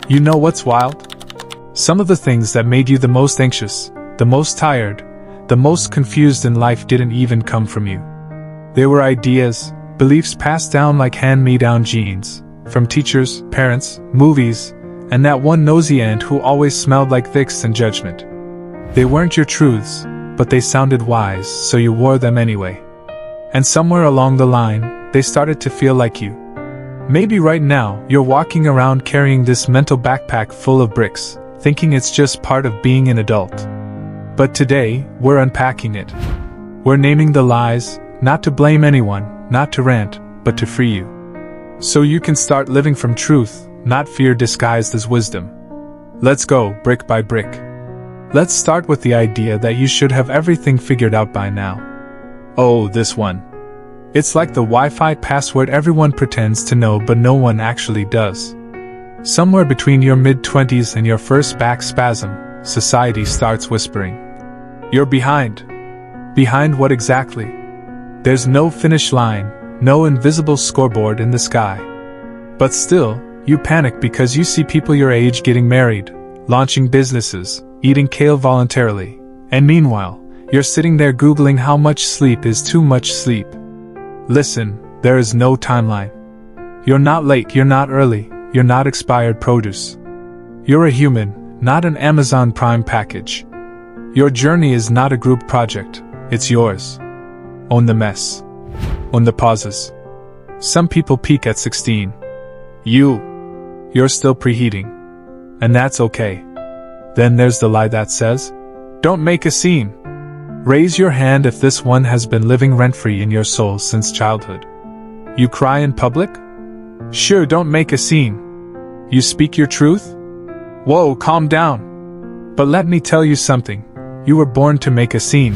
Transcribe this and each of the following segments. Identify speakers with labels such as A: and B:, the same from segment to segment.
A: You know what's wild? Some of the things that made you the most anxious, the most tired, the most confused in life didn't even come from you. They were ideas, beliefs passed down like hand-me-down genes, from teachers, parents, movies, and that one nosy aunt who always smelled like Vicks and judgment. They weren't your truths, but they sounded wise, so you wore them anyway. And somewhere along the line, they started to feel like you. Maybe right now, you're walking around carrying this mental backpack full of bricks, thinking it's just part of being an adult. But today, we're unpacking it. We're naming the lies, not to blame anyone, not to rant, but to free you. So you can start living from truth, not fear disguised as wisdom. Let's go, brick by brick. Let's start with the idea that you should have everything figured out by now. Oh, this one. It's like the Wi-Fi password everyone pretends to know but no one actually does. Somewhere between your mid-20s and your first back spasm, society starts whispering. You're behind. Behind what exactly? There's no finish line, no invisible scoreboard in the sky. But still, you panic because you see people your age getting married, launching businesses, eating kale voluntarily, and meanwhile, you're sitting there Googling how much sleep is too much sleep. Listen, there is no timeline. You're not late, you're not early, you're not expired produce. You're a human, not an Amazon Prime package. Your journey is not a group project, it's yours. Own the mess. Own the pauses. Some people peak at 16. You're still preheating. And that's okay. Then there's the lie that says, don't make a scene. Raise your hand if this one has been living rent-free in your soul since childhood. You cry in public? Sure, don't make a scene. You speak your truth? Whoa, calm down. But let me tell you something. You were born to make a scene.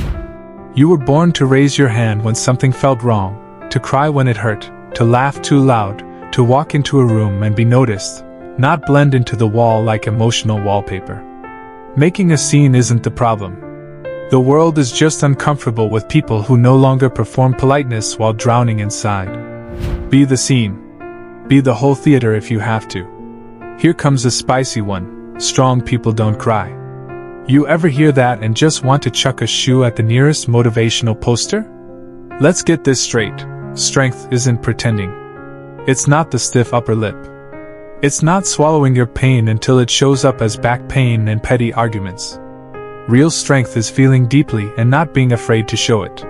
A: You were born to raise your hand when something felt wrong, to cry when it hurt, to laugh too loud, to walk into a room and be noticed, not blend into the wall like emotional wallpaper. Making a scene isn't the problem. The world is just uncomfortable with people who no longer perform politeness while drowning inside. Be the scene. Be the whole theater if you have to. Here comes a spicy one. Strong people don't cry. You ever hear that and just want to chuck a shoe at the nearest motivational poster? Let's get this straight. Strength isn't pretending. It's not the stiff upper lip. It's not swallowing your pain until it shows up as back pain and petty arguments. Real strength is feeling deeply and not being afraid to show it.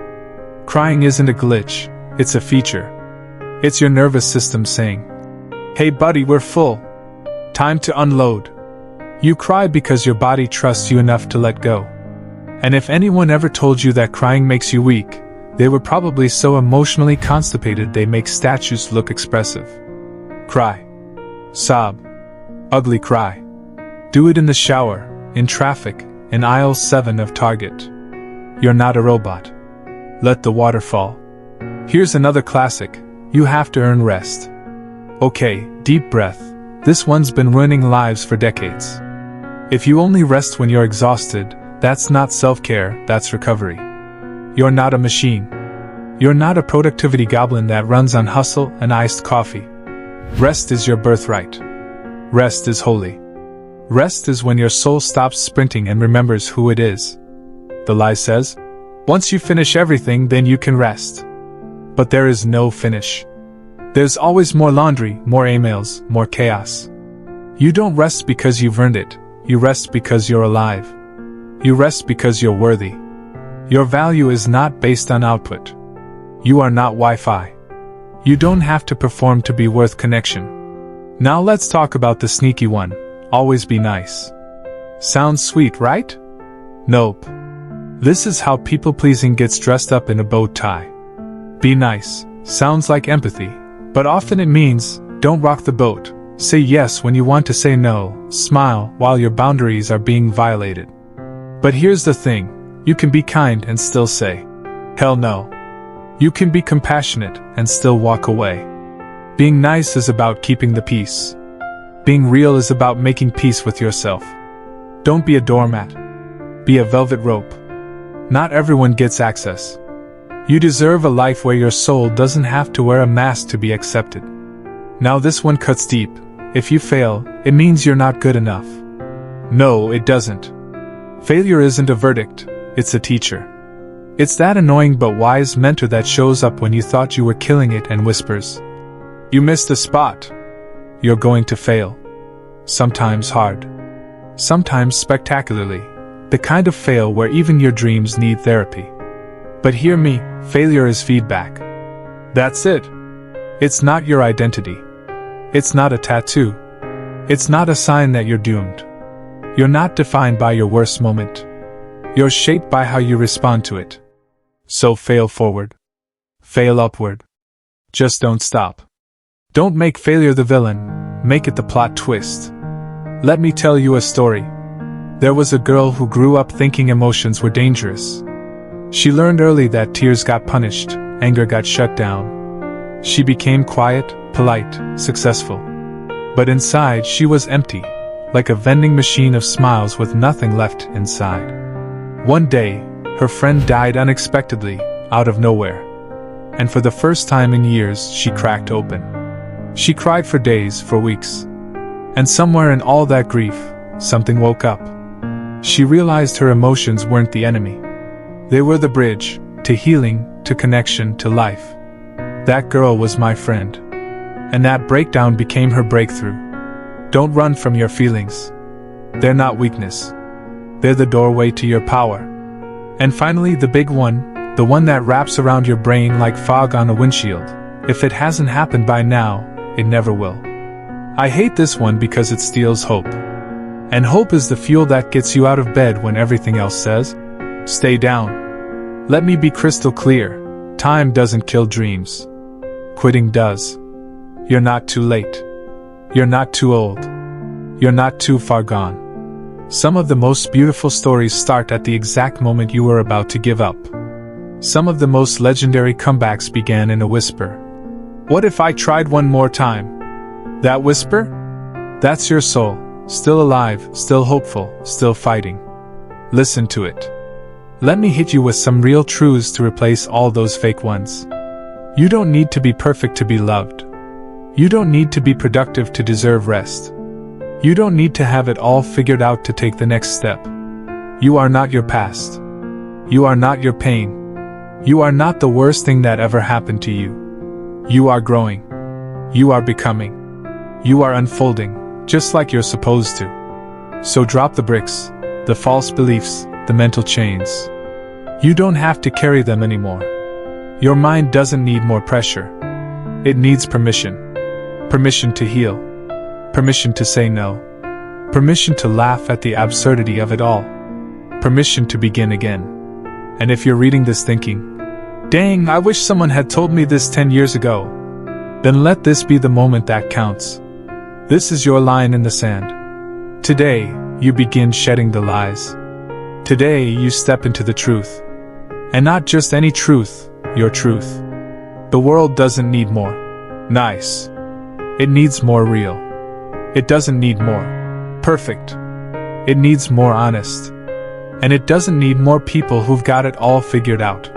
A: Crying isn't a glitch, it's a feature. It's your nervous system saying, hey buddy, we're full. Time to unload. You cry because your body trusts you enough to let go. And if anyone ever told you that crying makes you weak, they were probably so emotionally constipated they make statues look expressive. Cry. Sob. Ugly cry. Do it in the shower, in traffic, in aisle 7 of Target. You're not a robot. Let the water fall. Here's another classic. You have to earn rest. Okay, deep breath. This one's been ruining lives for decades. If you only rest when you're exhausted, that's not self-care, that's recovery. You're not a machine. You're not a productivity goblin that runs on hustle and iced coffee. Rest is your birthright. Rest is holy. Rest is when your soul stops sprinting and remembers who it is. The lie says, once you finish everything, then you can rest. But there is no finish. There's always more laundry, more emails, more chaos. You don't rest because you've earned it. You rest because you're alive. You rest because you're worthy. Your value is not based on output. You are not Wi-Fi. You don't have to perform to be worth connection. Now let's talk about the sneaky one. Always be nice. Sounds sweet, right? Nope. This is how people-pleasing gets dressed up in a bow tie. Be nice. Sounds like empathy, but often it means, don't rock the boat. Say yes when you want to say no. Smile while your boundaries are being violated. But here's the thing. You can be kind and still say, hell no. You can be compassionate and still walk away. Being nice is about keeping the peace. Being real is about making peace with yourself. Don't be a doormat. Be a velvet rope. Not everyone gets access. You deserve a life where your soul doesn't have to wear a mask to be accepted. Now this one cuts deep. if you fail, it means you're not good enough. No, it doesn't. Failure isn't a verdict, it's a teacher. It's that annoying but wise mentor that shows up when you thought you were killing it and whispers, "You missed a spot. You're going to fail." Sometimes hard. Sometimes spectacularly. The kind of fail where even your dreams need therapy. But hear me, failure is feedback. That's it. It's not your identity. It's not a tattoo. It's not a sign that you're doomed. You're not defined by your worst moment. You're shaped by how you respond to it. So fail forward. Fail upward. Just don't stop. Don't make failure the villain, make it the plot twist. Let me tell you a story. There was a girl who grew up thinking emotions were dangerous. She learned early that tears got punished, anger got shut down. She became quiet, polite, successful. But inside she was empty, like a vending machine of smiles with nothing left inside. One day, her friend died unexpectedly, out of nowhere. And for the first time in years, she cracked open. She cried for days, for weeks. And somewhere in all that grief, something woke up. She realized her emotions weren't the enemy. They were the bridge, to healing, to connection, to life. That girl was my friend. And that breakdown became her breakthrough. Don't run from your feelings. They're not weakness. They're the doorway to your power. And finally, the big one, the one that wraps around your brain like fog on a windshield. If it hasn't happened by now, it never will. I hate this one because it steals hope. And hope is the fuel that gets you out of bed when everything else says, "Stay down." Let me be crystal clear. Time doesn't kill dreams. Quitting does. You're not too late. You're not too old. You're not too far gone. Some of the most beautiful stories start at the exact moment you were about to give up. Some of the most legendary comebacks began in a whisper. What if I tried one more time? That whisper? That's your soul, still alive, still hopeful, still fighting. Listen to it. Let me hit you with some real truths to replace all those fake ones. You don't need to be perfect to be loved. You don't need to be productive to deserve rest. You don't need to have it all figured out to take the next step. You are not your past. You are not your pain. You are not the worst thing that ever happened to you. You are growing. You are becoming. You are unfolding, just like you're supposed to. So drop the bricks, the false beliefs, the mental chains. You don't have to carry them anymore. Your mind doesn't need more pressure. It needs permission. Permission to heal. Permission to say no. Permission to laugh at the absurdity of it all. Permission to begin again. And if you're reading this thinking, "Dang, I wish someone had told me this 10 years ago," then let this be the moment that counts. This is your line in the sand. Today, you begin shedding the lies. Today, you step into the truth. And not just any truth, your truth. The world doesn't need more nice. It needs more real. It doesn't need more perfect. It needs more honest. And it doesn't need more people who've got it all figured out.